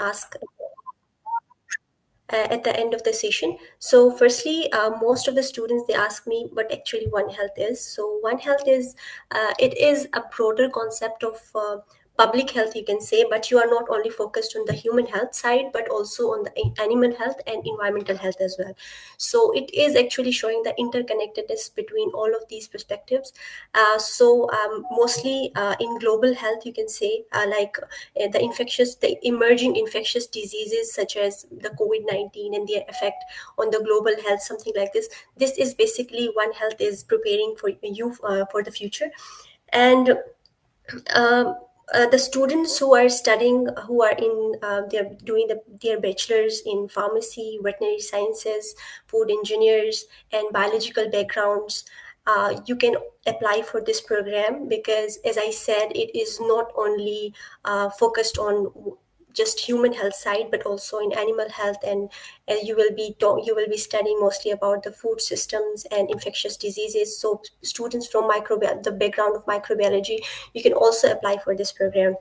ask at the end of the session. So firstly, most of the students, they ask me what actually One Health is. So One Health is, it is a broader concept of public health, you can say, but you are not only focused on the human health side, but also on the animal health and environmental health as well. So it is actually showing the interconnectedness between all of these perspectives. Mostly in global health, you can say, the emerging infectious diseases such as the COVID-19 and their effect on the global health, something like this. This is basically One Health is preparing for you for the future. And um, the students who are studying, who are in, they're doing their bachelor's in pharmacy, veterinary sciences, food engineers, and biological backgrounds, you can apply for this program because, as I said, it is not only focused on just human health side, but also in animal health. And you will be studying mostly about the food systems and infectious diseases. So students from the background of microbiology, you can also apply for this program.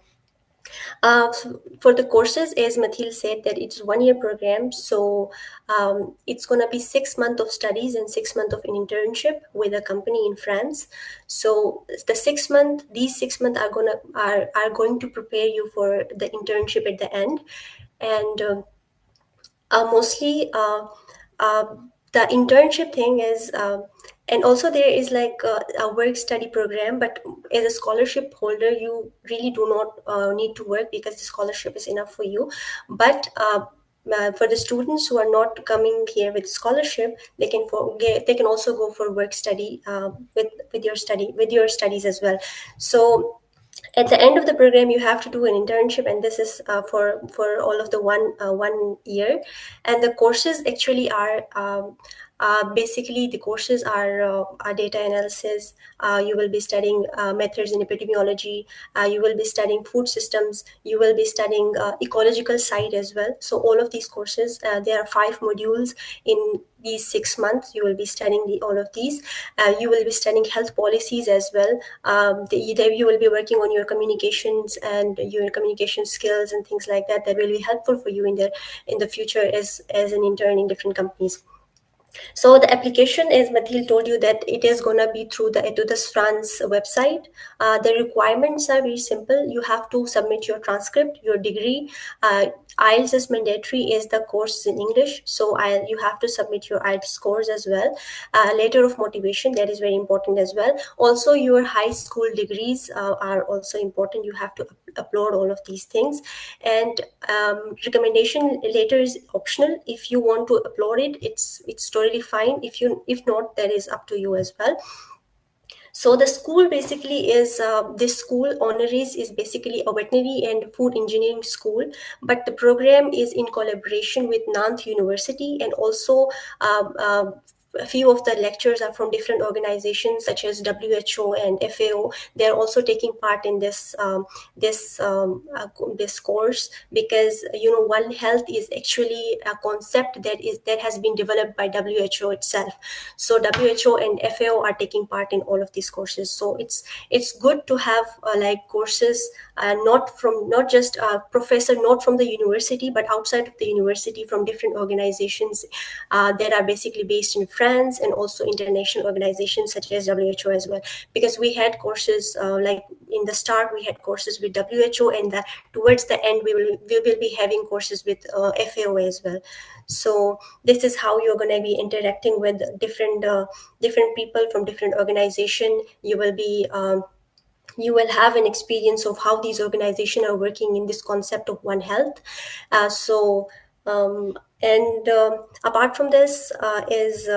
For the courses, as Mathil said, that it's 1 year program. So it's going to be 6 months of studies and 6 months of an internship with a company in France. So these 6 months are going to prepare you for the internship at the end. And mostly the internship thing is, and also there is like a work study program, but as a scholarship holder you really do not need to work because the scholarship is enough for you. But for the students who are not coming here with scholarship, they can also go for work study with your studies as well. So at the end of the program you have to do an internship, and this is for all of the 1 year. And the courses actually are basically the courses are data analysis. You will be studying methods in epidemiology. You will be studying food systems. You will be studying ecological side as well. So all of these courses, there are 5 modules in these 6 months. You will be studying all of these. You will be studying health policies as well. You will be working on your communications and your communication skills and things like that. That will be helpful for you in the future as an intern in different companies. So the application, as Mathil told you, that it is going to be through the Etudes France website. The requirements are very simple. You have to submit your transcript, your degree. IELTS is mandatory, is the course in English. So you have to submit your IELTS scores as well. Letter of motivation, that is very important as well. Also, your high school degrees are also important. You have to upload all of these things. And recommendation letter is optional. If you want to upload it, it's totally fine. If not, that is up to you as well. So the school basically is, this school ONIRIS is basically a veterinary and food engineering school, but the program is in collaboration with Nantes University, and also a few of the lectures are from different organizations such as WHO and FAO. They are also taking part in this course, because One Health is actually a concept that has been developed by WHO itself. So WHO and FAO are taking part in all of these courses. So it's good to have courses not just a professor, not from the university, but outside of the university, from different organizations that are basically based in France, and also international organizations such as WHO as well. Because we had courses in the start we had courses with WHO, and towards the end we will be having courses with FAO as well. So this is how you're going to be interacting with different people from different organization. You will have an experience of how these organizations are working in this concept of One Health. And apart from this is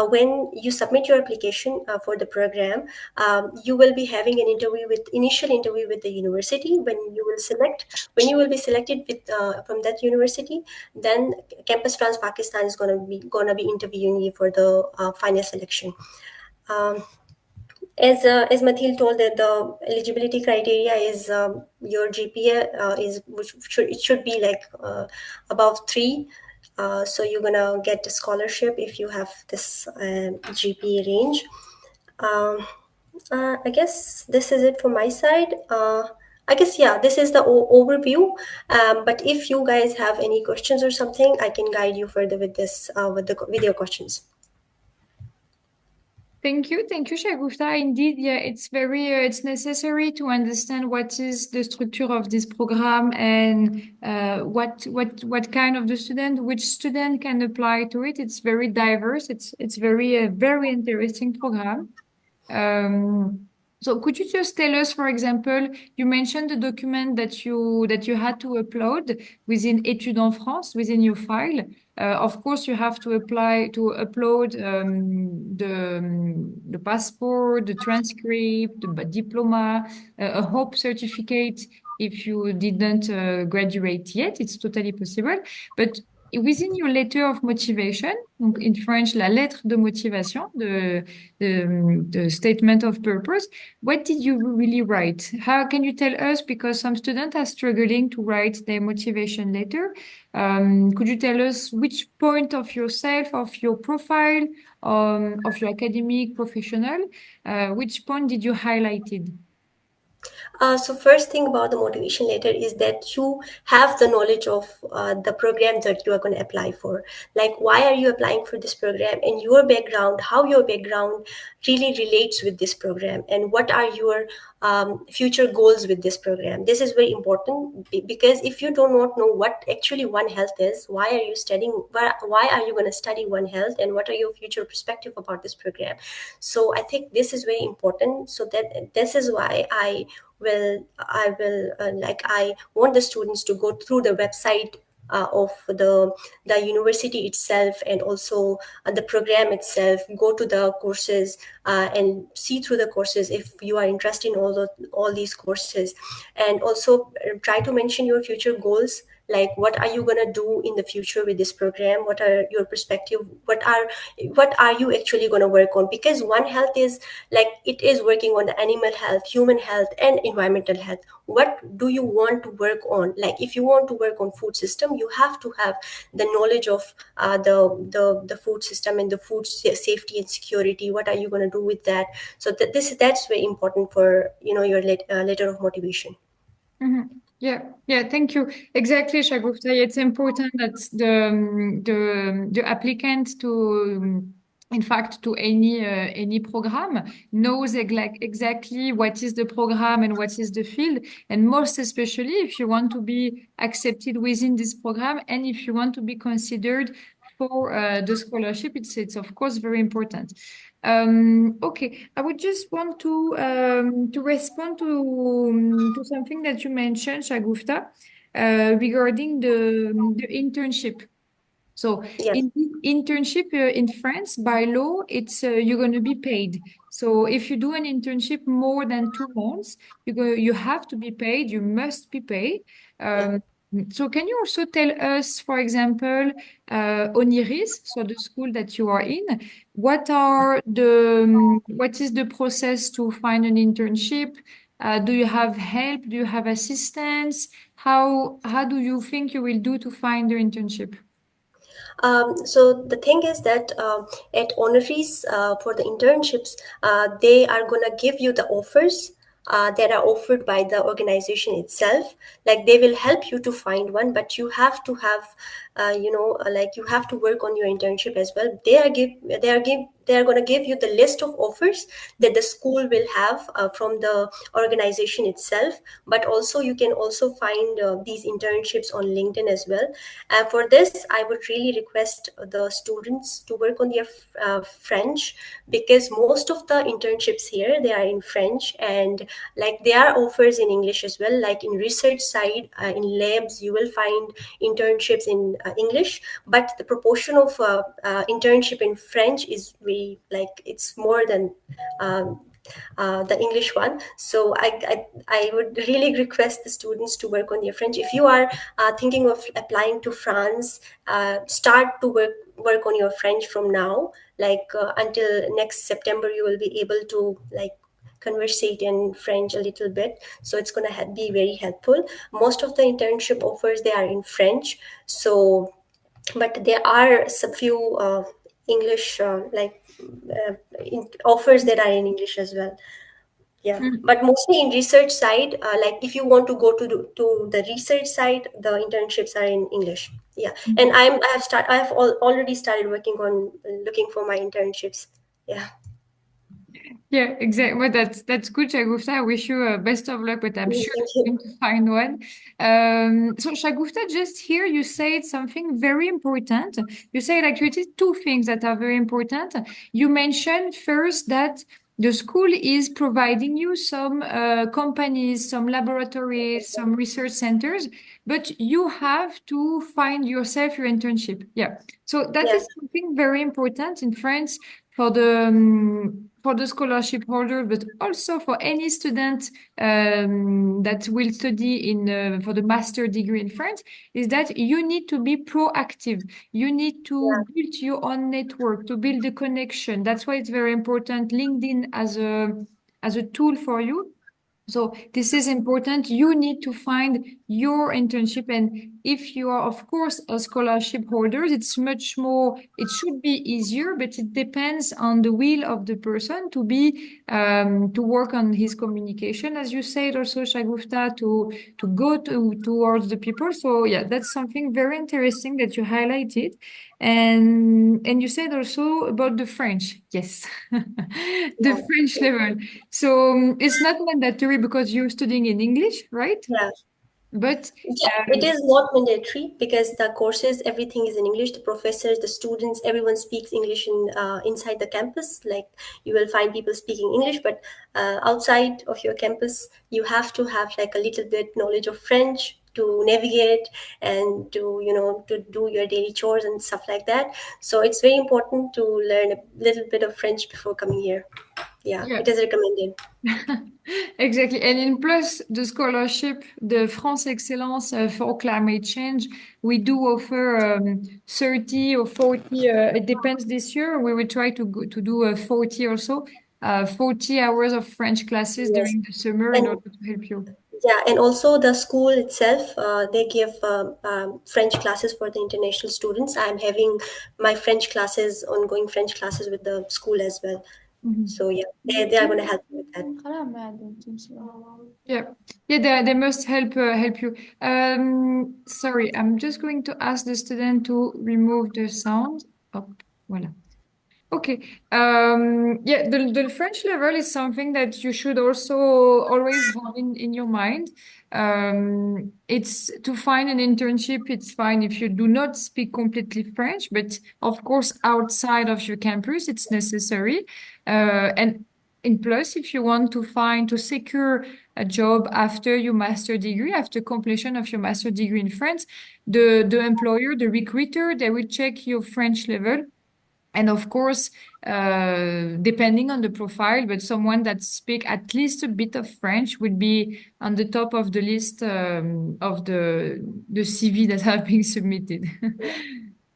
when you submit your application for the program, you will be having an initial interview with the university. When you will be selected from that university, then Campus France Pakistan is going to be interviewing you for the final selection. As Mathil told, that the eligibility criteria is your GPA it should be like above 3. So you're gonna get a scholarship if you have this GPA range. I guess this is it from my side. I guess, yeah, this is the overview. But if you guys have any questions or something, I can guide you further with this, with your questions. Thank you, Shagufta. Indeed, yeah, it's very it's necessary to understand what is the structure of this program and what kind of the student, which student can apply to it. It's very diverse. It's very interesting program. Um, so could you just tell us, for example, you mentioned the document that you had to upload within Etudes en France, within your file. Of course, you have to apply to upload the passport, the transcript, the diploma, a hope certificate. If you didn't graduate yet, it's totally possible. But within your letter of motivation, donc in French, la lettre de motivation, the statement of purpose, what did you really write? How can you tell us? Because some students are struggling to write their motivation letter. Could you tell us which point of yourself, of your profile, of your academic professional, which point did you highlighted? So first thing about the motivation letter is that you have the knowledge of the program that you are going to apply for. Like, why are you applying for this program, and your background, how your background really relates with this program, and what are your future goals with this program. This is very important because if you do not know what actually One Health is, why are you studying? Why are you going to study One Health, and what are your future perspective about this program? So I think this is very important. So that this is why I want the students to go through the website of the university itself, and also the program itself. Go to the courses and see through the courses if you are interested in all these courses, and also try to mention your future goals, like what are you going to do in the future with this program, what are your perspective, what are you actually going to work on, because One Health is like, it is working on the animal health, human health, and environmental health. What do you want to work on? Like, if you want to work on food system, you have to have the knowledge of the food system and the food safety and security. What are you going to do with that? So that's very important for your letter of motivation. Mhm. Yeah, yeah, thank you. Exactly, Shagufta. It's important that the applicant to in fact to any program knows exactly what is the program and what is the field, and most especially if you want to be accepted within this program and if you want to be considered for the scholarship. It's of course very important. Okay, I would just want to respond to something that you mentioned, Shagufta, regarding the internship. So Yes. in internship in France, by law, it's you're going to be paid. So if you do an internship more than 2 months, you have to be paid. You must be paid. Yeah. Um, so can you also tell us, for example, ONIRIS, so the school that you are in, what is the process to find an internship? Do you have help? Do you have assistance? How do you think you will do to find the internship? So the thing is that at ONIRIS, for the internships, they are gonna give you the offers that are offered by the organization itself. Like, they will help you to find one, but you have to have, like, you have to work on your internship as well. They are gonna give you the list of offers that the school will have from the organization itself. But also, you can also find these internships on LinkedIn as well. And for this, I would really request the students to work on their French, because most of the internships here, they are in French, and like, there are offers in English as well. Like, in research side, in labs, you will find internships in English, but the proportion of internship in French is really, like, it's more than um, the English one. So I would really request the students to work on their French. If you are thinking of applying to France, start to work on your French from now. Like, until next September, you will be able to, like, conversate in French a little bit. So it's gonna be very helpful. Most of the internship offers, they are in French. So, but there are some few English offers that are in English as well. Yeah, Mm. but mostly in research side, like if you want to go to the research side, the internships are in English. Yeah, and I have already started working on looking for my internships. Yeah. Yeah, exactly. Well, that's good, Shagufta. I wish you best of luck, but I'm Yeah, sure thank you're you. going to find one. So, Shagufta, just here you said something very important. You said actually two things that are very important. You mentioned first that the school is providing you some companies, some laboratories, some research centers, but you have to find yourself your internship. Yeah. So that Yeah, is something very important in France for the scholarship holder, but also for any student that will study in for the master degree in France, is that you need to be proactive. You need to yeah, build your own network, to build a connection. That's why it's very important. LinkedIn as a tool for you, so this is important. You need to find your internship. And if you are, of course, a scholarship holder, it's much more, it should be easier, but it depends on the will of the person to be, to work on his communication, as you said, also, Shagufta, to go towards the people. So yeah, that's something very interesting that you highlighted. And you said also about the French. Yes. The French yeah, level. So it's not mandatory because you're studying in English, right? yeah. But Yeah, it is not mandatory because the courses, everything is in English. The professors, the students, everyone speaks English in inside the campus. Like you will find people speaking English, but outside of your campus, you have to have like a little bit knowledge of French to navigate and to to do your daily chores and stuff like that. So it's very important to learn a little bit of French before coming here. Yeah, yeah, it is recommended. exactly. And in plus the scholarship, the France Excellence for climate change, we do offer 30 or 40, it depends this year. We will try to do 40 or so, 40 hours of French classes Yes, during the summer in and order to help you. yeah, and also the school itself, they give French classes for the international students. I'm having my French classes, ongoing French classes with the school as well. Mhm. So yeah, they are going to help me with that. Yeah, yeah, they must help you. Sorry, I'm just going to ask the student to remove the sound. Hop, voilà. Okay. Yeah, the French level is something that you should also always have in your mind. It's to find an internship, it's fine if you do not speak completely French, but of course, outside of your campus, it's necessary. And in plus, if you want to find, to secure a job after your master degree, after completion of your master degree in France, the employer, the recruiter, they will check your French level, and of course, depending on the profile, but someone that speak at least a bit of French would be on the top of the list of the CV that have been submitted.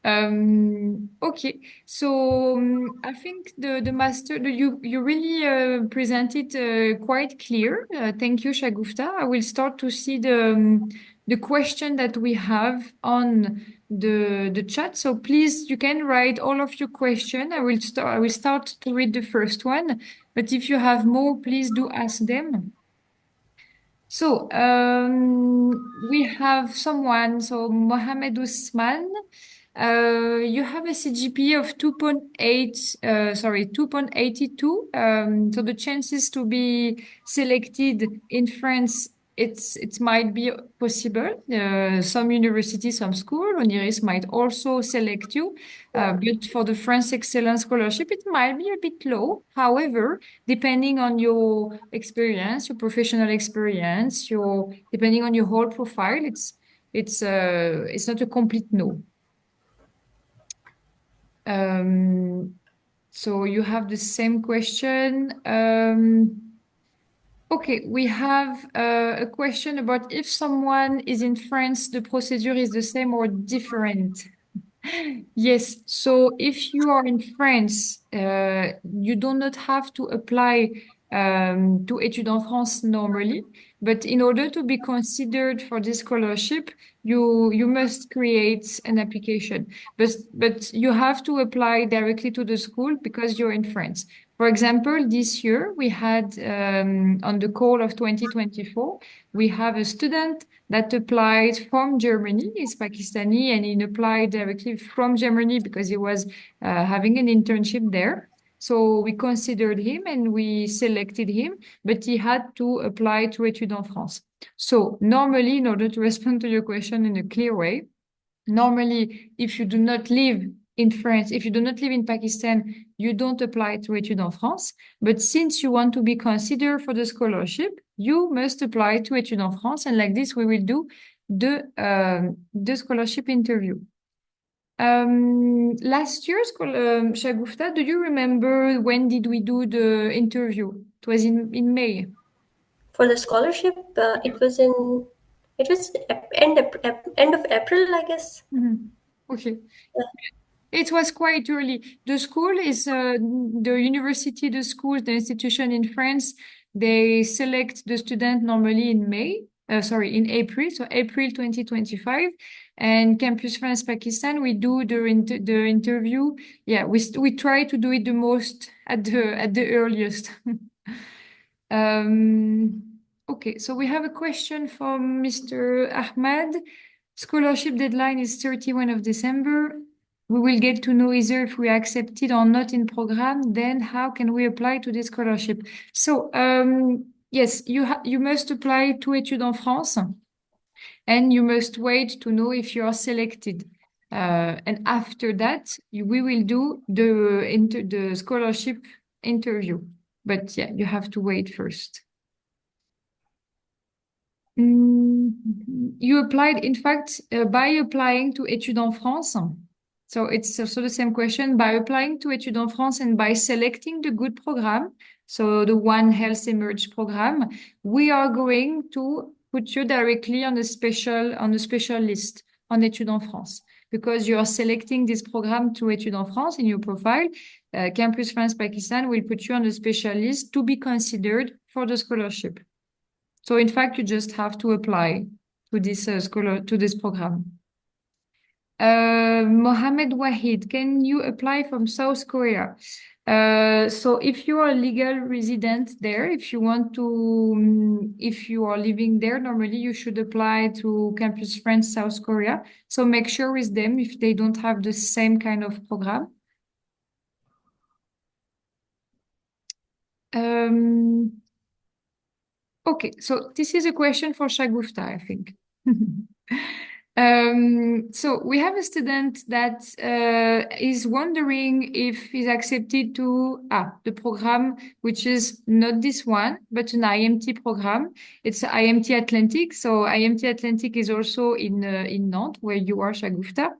Okay, so I think the master you really presented quite clear. Thank you, Shagufta. I will start to see the question that we have on the chat. So please, you can write all of your question. I will start to read the first one, but if you have more, please do ask them. So we have someone. So Mohamed Usman, you have a CGPA of 2.8, sorry, 2.82. So the chances to be selected in France, it might be possible. Some university, some school, ONIRIS might also select you. But for the France Excellence Scholarship, it might be a bit low. However, depending on your experience, your professional experience, your depending on your whole profile, it's not a complete no. So you have the same question. Okay, we have a question about if someone is in France, the procedure is the same or different. Yes, so if you are in France, you do not have to apply to Études en France normally, but in order to be considered for this scholarship, you must create an application. But you have to apply directly to the school because you're in France. For example, this year we had on the call of 2024, we have a student that applied from Germany. He's Pakistani and he applied directly from Germany because he was having an internship there. So we considered him and we selected him, but he had to apply to Etudes en France. So normally, in order to respond to your question in a clear way, normally, if you do not live in France, if you do not live in Pakistan, you don't apply to Etudes en France. But since you want to be considered for the scholarship, you must apply to Etudes en France. And like this, we will do the scholarship interview. Last year, Shagufta, do you remember when did we do the interview? It was in May. For the scholarship, it was end of April, I guess. Mhm. Okay. Yeah. It was quite early. The school is the university, the school, the institution in France. They select the student normally in in April, so April 2025. And Campus France Pakistan, we do the interview. Yeah, we try to do it the most at the earliest. Um, okay, so we have a question from Mr. Ahmad. Scholarship deadline is 31 of December. We will get to know either if we are accepted or not in program. Then how can we apply to this scholarship? So yes, you must apply to Etudes en France, and you must wait to know if you are selected. And after that, we will do the scholarship interview. But yeah, you have to wait first. You applied, in fact, by applying to Etudes en France. So it's also the same question. By applying to Etudes en France and by selecting the good program, so the One Health Emerge program, we are going to put you directly on a special list on Etudes en France because you are selecting this program to Etudes en France in your profile. Campus France Pakistan will put you on a special list to be considered for the scholarship. So in fact, you just have to apply to this to this program. Mohammed Wahid, can you apply from South Korea? So if you are a legal resident there, if you want to, if you are living there, normally you should apply to Campus France South Korea. So make sure with them if they don't have the same kind of program. Um, Okay, so this is a question for Shagufta, I think. So we have a student that is wondering if he's accepted to the program, which is not this one, but an IMT program. It's IMT Atlantic. So IMT Atlantic is also in Nantes, where you are, Shagufta.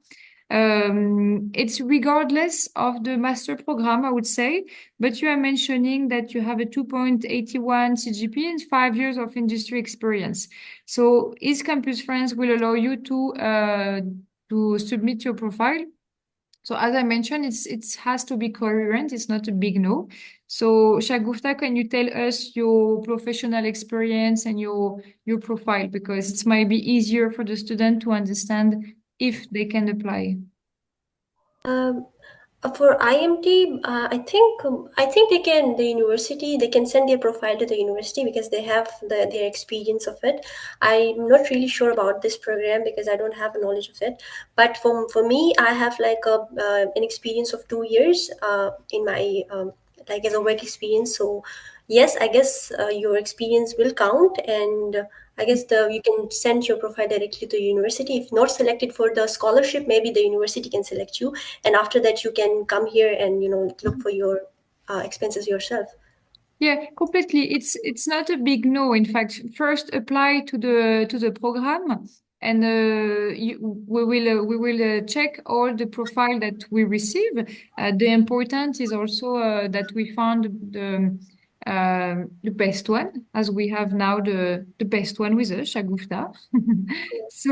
It's regardless of the master program, I would say, but you are mentioning that you have a 2.81 CGP and 5 years of industry experience. So East Campus France will allow you to submit your profile. So as I mentioned, it has to be coherent. It's not a big no. So Shagufta, can you tell us your professional experience and your profile because it might be easier for the student to understand if they can apply. Um, for IMT, I think the university they can send their profile to the university because they have their experience of it. I'm not really sure about this program because I don't have a knowledge of it. But for me, I have like an experience of 2 years in my like as a work experience. So yes, I guess your experience will count, and I guess you can send your profile directly to university. If not selected for the scholarship, maybe the university can select you, and after that you can come here and look for your expenses yourself. Yeah, completely. It's not a big no. In fact, first apply to the program, and we will check all the profile that we receive. The important is also that we found the best one, as we have now the best one with us, Shagufta. So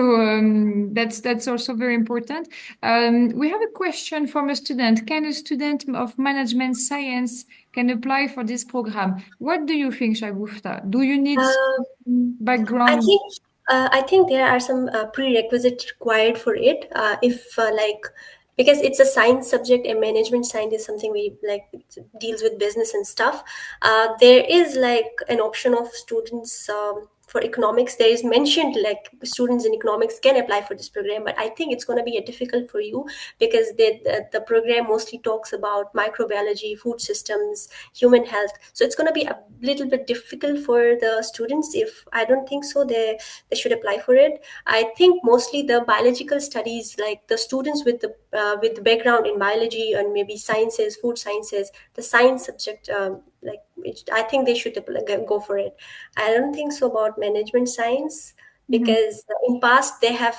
that's also very important. We have a question from a student. Can a student of management science can apply for this program? What do you think, Shagufta? Do you need Uh, I background? think I think there are some prerequisites required for it. If like because it's a science subject, and management science is something we like, deals with business and stuff. There is like an option of students, for economics. There is mentioned like students in economics can apply for this program, but I think it's going to be a difficult for you, because the program mostly talks about microbiology, food systems, human health. So it's going to be a little bit difficult for the students. If I don't think so, they should apply for it. I think mostly the biological studies, like the students with the background in biology and maybe sciences, food sciences, the science subject, I think they should go for it. I don't think so about management science, Mhm. because in past they have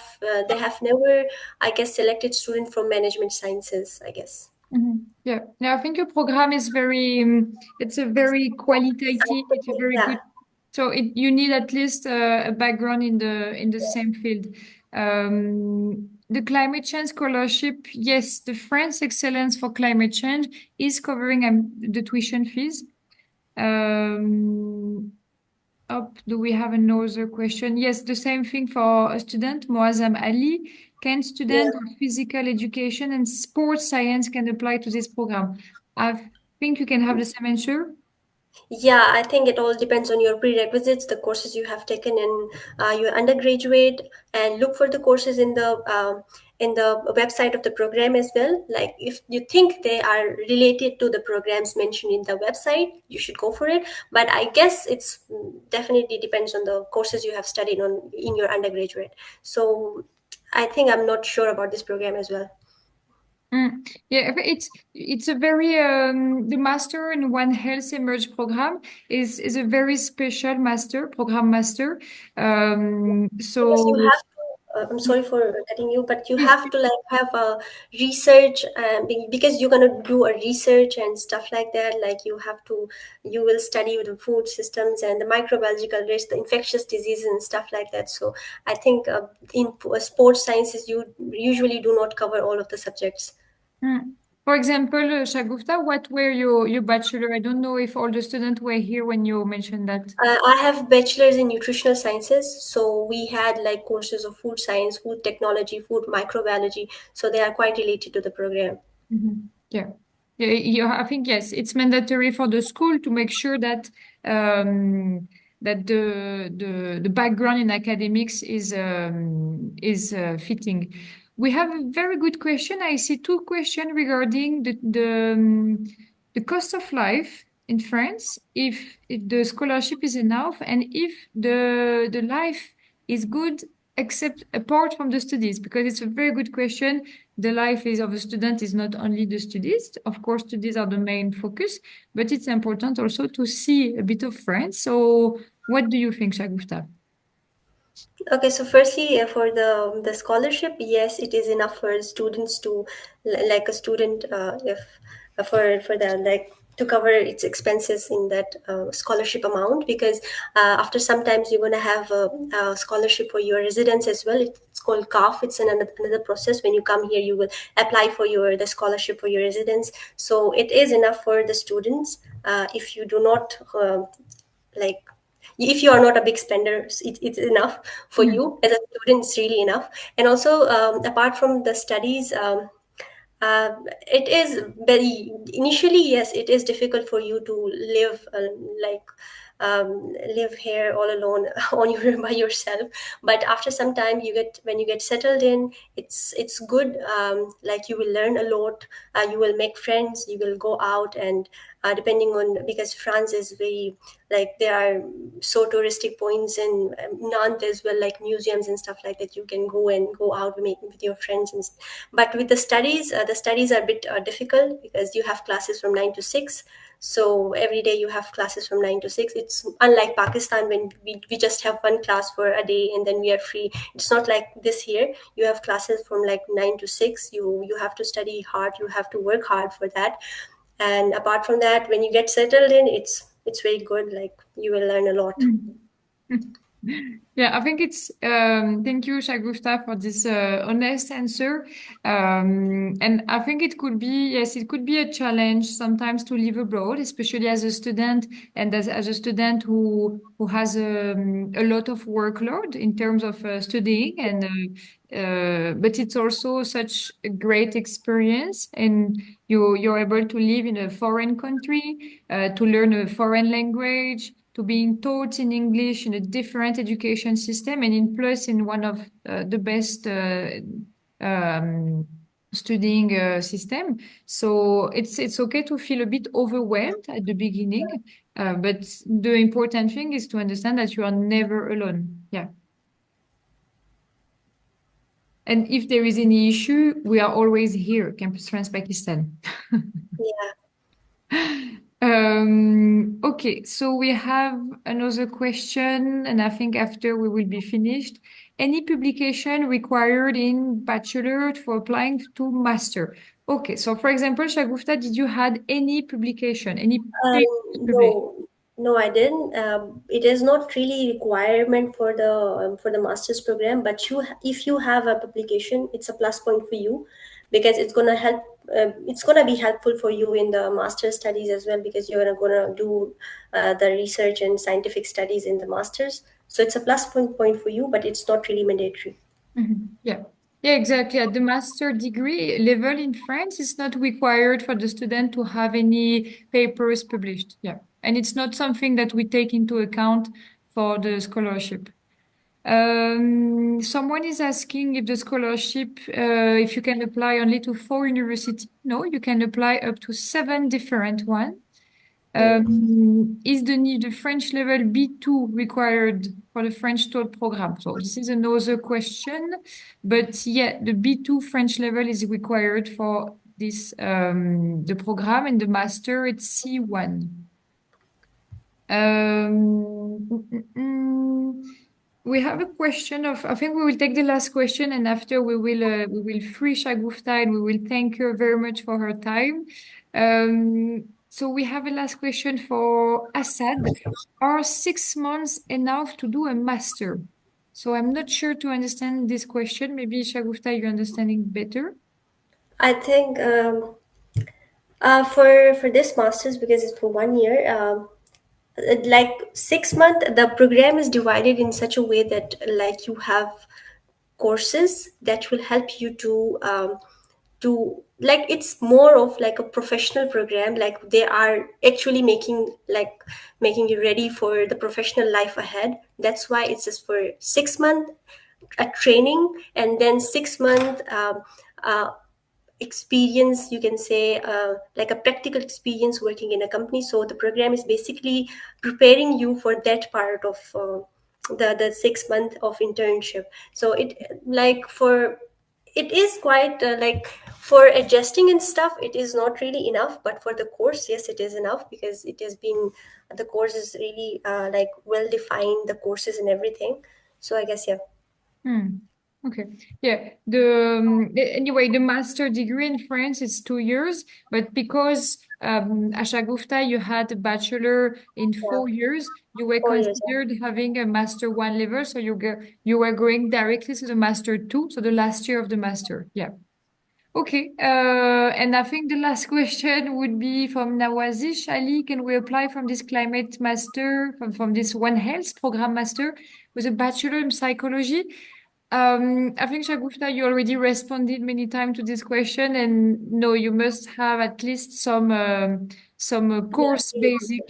never, I guess, selected student from management sciences, I guess. Mhm. Yeah, yeah. I think your program is very. It's a very qualitative. It's a Scientific, very good. yeah. So you need at least a background in the same field. The climate change scholarship, yes, the France Excellence for Climate Change is covering the tuition fees. Um, do we have another question? Yes, the same thing for a student, Moazam Ali. Can Yeah. student of physical education and sports science can apply to this program? I think you can have the same answer. Yeah, I think it all depends on your prerequisites, the courses you have taken in your undergraduate, and look for the courses in the website of the program as well. Like if you think they are related to the programs mentioned in the website, you should go for it. But I guess it's definitely depends on the courses you have studied on in your undergraduate. So I think I'm not sure about this program as well. Yeah, it's a very the master in One Health Emerge program is a very special master program master. Because you So have to, I'm sorry for cutting you, but you please. have to like have a research, because you're going to do a research and stuff like that. Like you will study the food systems and the microbiological risk, the infectious diseases and stuff like that. So I think in sports sciences you usually do not cover all of the subjects. Mm. For example, Shagufta, what were your bachelor? I don't know if all the students were here when you mentioned that. I have bachelor's in nutritional sciences, so we had like courses of food science, food technology, food microbiology, so they are quite related to the program. Mhm. Yeah. Yeah, I think yes, it's mandatory for the school to make sure that that the background in academics is fitting. We have a very good question. I see two questions regarding the cost of life in France, if the scholarship is enough, and if the life is good except apart from the studies, because it's a very good question. The life is of a student is not only the studies. Of course, studies are the main focus, but it's important also to see a bit of France. So, what do you think, Shagufta? Okay, so firstly, for the scholarship, yes, it is enough for students to like a student, if for the like to cover its expenses in that scholarship amount, because after sometimes you're gonna have a scholarship for your residence as well. It's called CAF. It's another process. When you come here, you will apply for your the scholarship for your residence. So it is enough for the students. If you do not like if you are not a big spender, it's enough for Mm, you as a student. It's really enough. And also apart from the studies, it is very initially, yes, it is difficult for you to live like live here all alone on your by yourself. But after some time, you get when you get settled in, it's good. Like you will learn a lot. You will make friends. You will go out and depending on, because France is very like there are so touristic points in Nantes as well, like museums and stuff like that. You can go and go out with your friends but with the studies are a bit difficult, because you have classes from 9 to 6. So every day you have classes from 9 to 6. It's unlike Pakistan, when we just have one class for a day and then we are free. It's not like this here. You have classes from like 9 to 6. You have to study hard. You have to work hard for that. And apart from that, when you get settled in, it's very good. Like you will learn a lot. mm, mm. Yeah, I think it's thank you, Shagufta, for this honest answer. And I think it could be, yes, it could be a challenge sometimes to live abroad, especially as a student and as a student who has a lot of workload in terms of studying and but it's also such a great experience and you're able to live in a foreign country, to learn a foreign language, to being taught in English in a different education system, and in plus in one of the best um, studying system. So it's okay to feel a bit overwhelmed at the beginning, but the important thing is to understand that you are never alone. Yeah. And if there is any issue, we are always here, Campus France Pakistan. Yeah. Okay, so we have another question, and I think after we will be finished. Any publication required in bachelor for applying to master? Okay, so for example, Shagufta, did you had any publication, any papers published? No, no, I didn't. It is not really requirement for the master's program, but if you have a publication, it's a plus point for you because it's gonna help. It's gonna be helpful for you in the master's studies as well because you're gonna do the research and scientific studies in the master's. So it's a point for you, but it's not really mandatory. Mhm. Yeah. Yeah, exactly. At the master degree level in France, it's not required for the student to have any papers published. Yeah. And it's not something that we take into account for the scholarship. Someone is asking if the scholarship, if you can apply only to 4 universities. No, you can apply up to 7 different ones. Is the French level B2 required for the French TOEFL program? So this is another question, but yeah, the B2 French level is required for this the program, and the master it's C1. We have a question of, I think we will take the last question and after we will free Shagufta and we will thank her very much for her time. So we have a last question for Assad. Are 6 months enough to do a master? So I'm not sure to understand this question. Maybe Shagufta, you're understanding better. I think for this master's because it's for 1 year. Like 6 month the program is divided in such a way that like you have courses that will help you to like it's more of like a professional program like they are actually making you ready for the professional life ahead. That's why it's just for 6 month a training and then 6 month uh, experience, you can say, like a practical experience working in a company. So the program is basically preparing you for that part of the 6 month of internship. So it like for it is quite like for adjusting and stuff it is not really enough, but for the course yes it is enough because it has been the course is really like well defined, the courses and everything. So I guess yeah. Hmm. Okay. Yeah. Anyway, the master degree in France is 2 years, but because Ashagufta, you had a bachelor in Yeah, 4 years, you were 4 years. considered having a master one level, so you were going directly to the master two, so the last year of the master. Yeah. Okay. And I think the last question would be from Nawazish Ali. Can we apply from this climate master, from this One Health program master with a bachelor in psychology? I think Shagufta, you already responded many times to this question, and no, you must have at least some Yeah, course basic,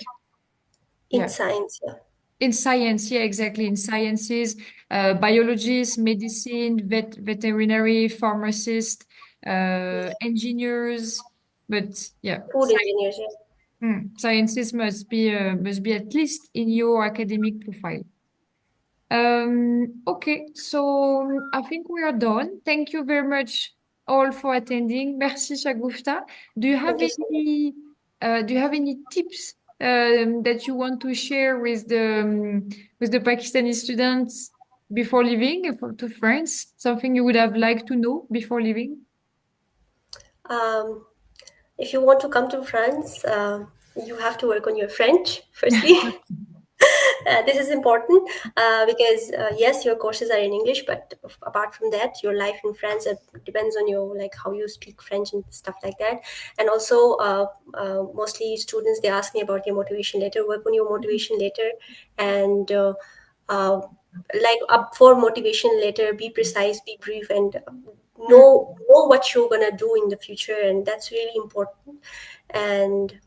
in yeah, science, yeah. in science, yeah, exactly, in sciences, biologists, medicine, veterinary, pharmacist, engineers, but yeah, Food engineers, yeah. sciences must be at least in your academic profile. Okay, so I think we are done. Thank you very much all for attending. Merci, Shagufta. Do you have Thank you so much. do you have any tips that you want to share with the Pakistani students before leaving to France? Something you would have liked to know before leaving? Um, if you want to come to France, you have to work on your French, firstly. This is important because yes, your courses are in English, but apart from that, your life in France depends on your like how you speak French and stuff like that. And also, mostly students they ask me about your motivation letter. Work on your motivation letter, and uh, like up for motivation letter, be precise, be brief, and know what you're gonna do in the future, and that's really important. And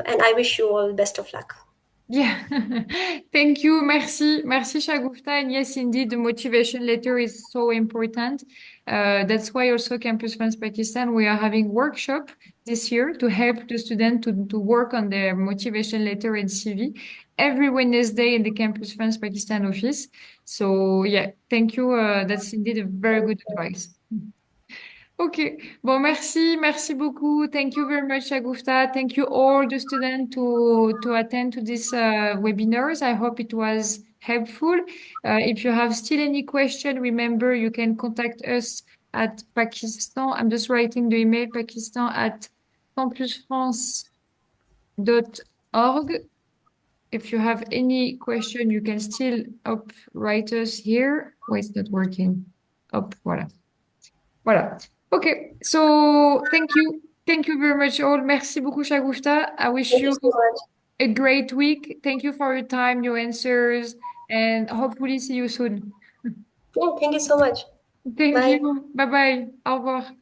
and I wish you all best of luck. Yeah, thank you. Merci, Shagufta. And yes, indeed, the motivation letter is so important. That's why also Campus France Pakistan, we are having workshop this year to help the student to work on their motivation letter and CV every Wednesday in the Campus France Pakistan office. So yeah, thank you. That's indeed a very good advice. Ok, bon, merci beaucoup. Thank you very much, Shagufta. Thank you all the students to attend to this webinars. I hope it was helpful. If you have still any question, remember you can contact us at Pakistan. I'm just writing the email, Pakistan at campusfrance.org. If you have any question, you can still write us here. Why it's not working? Voilà. Voilà. Okay, so thank you. Thank you very much all. Merci beaucoup, Shagufta. I wish Thank you you so much. a great week. Thank you for your time, your answers, and hopefully see you soon. Yeah, thank you so much. Thank Bye. you. Bye bye. Au revoir.